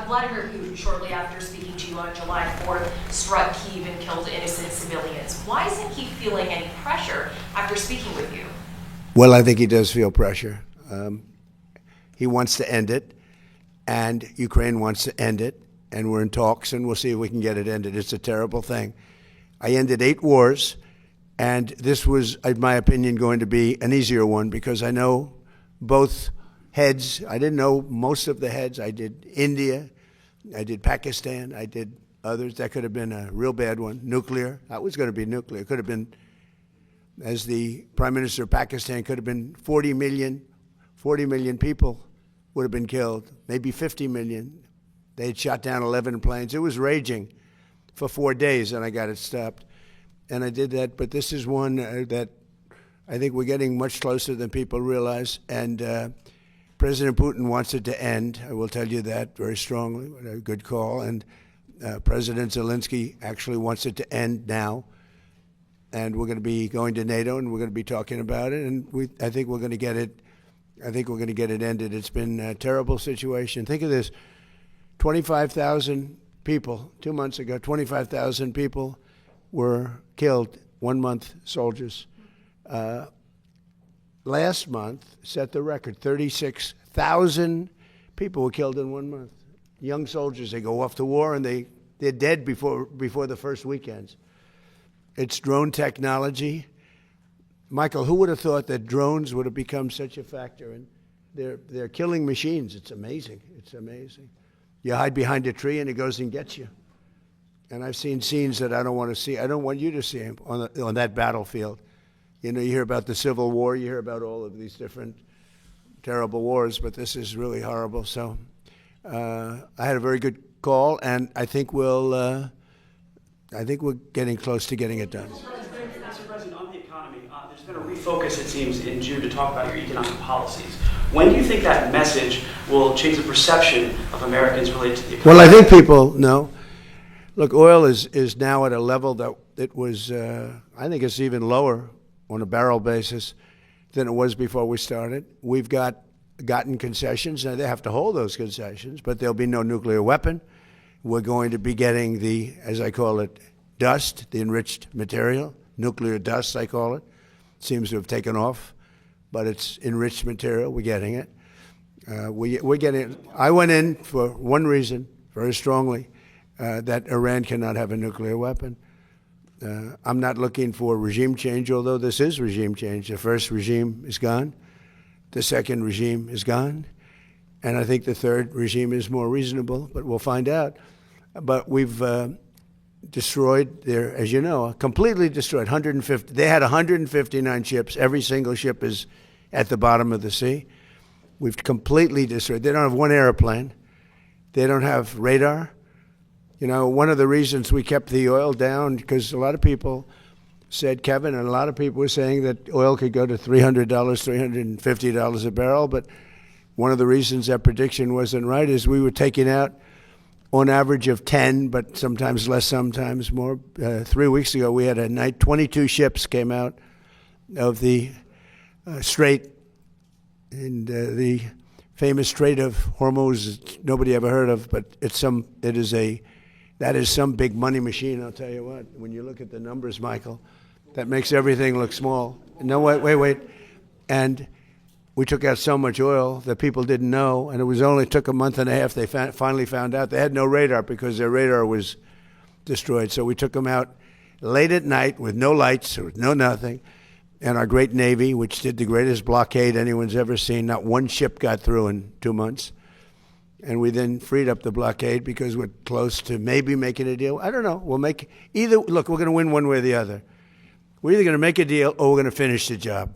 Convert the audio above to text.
Vladimir Putin, shortly after speaking to you on July 4th, struck Kyiv and killed innocent civilians. Why isn't he feeling any pressure after speaking with you? Well, I think he does feel pressure. He wants to end it, and Ukraine wants to end it, and we're in talks, and we'll see if we can get it ended. It's a terrible thing. I ended 8 wars, and this was, in my opinion, going to be an easier one because I know both heads. I didn't know most of the heads. I did India, I did Pakistan, I did others. That could have been a real bad one. Nuclear, that was going to be nuclear. It could have been, as the Prime Minister of Pakistan, could have been 40 million people would have been killed, maybe 50 million. They had shot down 11 planes. It was raging for 4 days, and I got it stopped. And I did that, but this is one that I think we're getting much closer than people realize. And President Putin wants it to end. I will tell you that very strongly. A good call. And President Zelensky actually wants it to end now. And we're going to be going to NATO, and we're going to be talking about it. And I think we're going to get it. I think we're going to get it ended. It's been a terrible situation. Think of this: 25,000 people 2 months ago. 25,000 people were killed. 1 month, soldiers. Last month set the record. 36,000 people were killed in 1 month. Young soldiers, they go off to war and they're dead before the first weekends. It's drone technology. Michael, who would have thought that drones would have become such a factor? And they're killing machines. It's amazing. It's amazing. You hide behind a tree and it goes and gets you. And I've seen scenes that I don't want to see. I don't want you to see on that battlefield. You know, you hear about the Civil War, you hear about all of these different terrible wars, but this is really horrible. So I had a very good call, and I think we're getting close to getting it done. Mr. President, on the economy, there's been a refocus, it seems, in June to talk about your economic policies. When do you think that message will change the perception of Americans related to the economy? Well, I think people know. Look, oil is now at a level that it was, I think it's even lower on a barrel basis than it was before we started. We've gotten concessions. Now, they have to hold those concessions, but there'll be no nuclear weapon. We're going to be getting the, as I call it, dust, the enriched material, nuclear dust, I call it. Seems to have taken off, but it's enriched material. We're getting it. We're getting it. I went in for one reason, very strongly, that Iran cannot have a nuclear weapon. I'm not looking for regime change, although this is regime change. The first regime is gone. The second regime is gone. And I think the third regime is more reasonable, but we'll find out. But we've destroyed their, as you know, completely destroyed 150. They had 159 ships. Every single ship is at the bottom of the sea. We've completely destroyed. They don't have one airplane. They don't have radar. You know, one of the reasons we kept the oil down, because a lot of people said, Kevin, and a lot of people were saying that oil could go to $300, $350 a barrel, but one of the reasons that prediction wasn't right is we were taking out on average of 10, but sometimes less, sometimes more. 3 weeks ago, we had a night, 22 ships came out of the Strait, and the famous Strait of Hormuz, nobody ever heard of, but that is some big money machine, I'll tell you what. When you look at the numbers, Michael, that makes everything look small. No, wait. And we took out so much oil that people didn't know, and it took a month and a half. They finally found out. They had no radar because their radar was destroyed. So we took them out late at night with no lights, with no nothing. And our great Navy, which did the greatest blockade anyone's ever seen, not one ship got through in 2 months. And we then freed up the blockade because we're close to maybe making a deal. I don't know. We'll make either. Look, we're going to win one way or the other. We're either going to make a deal or we're going to finish the job.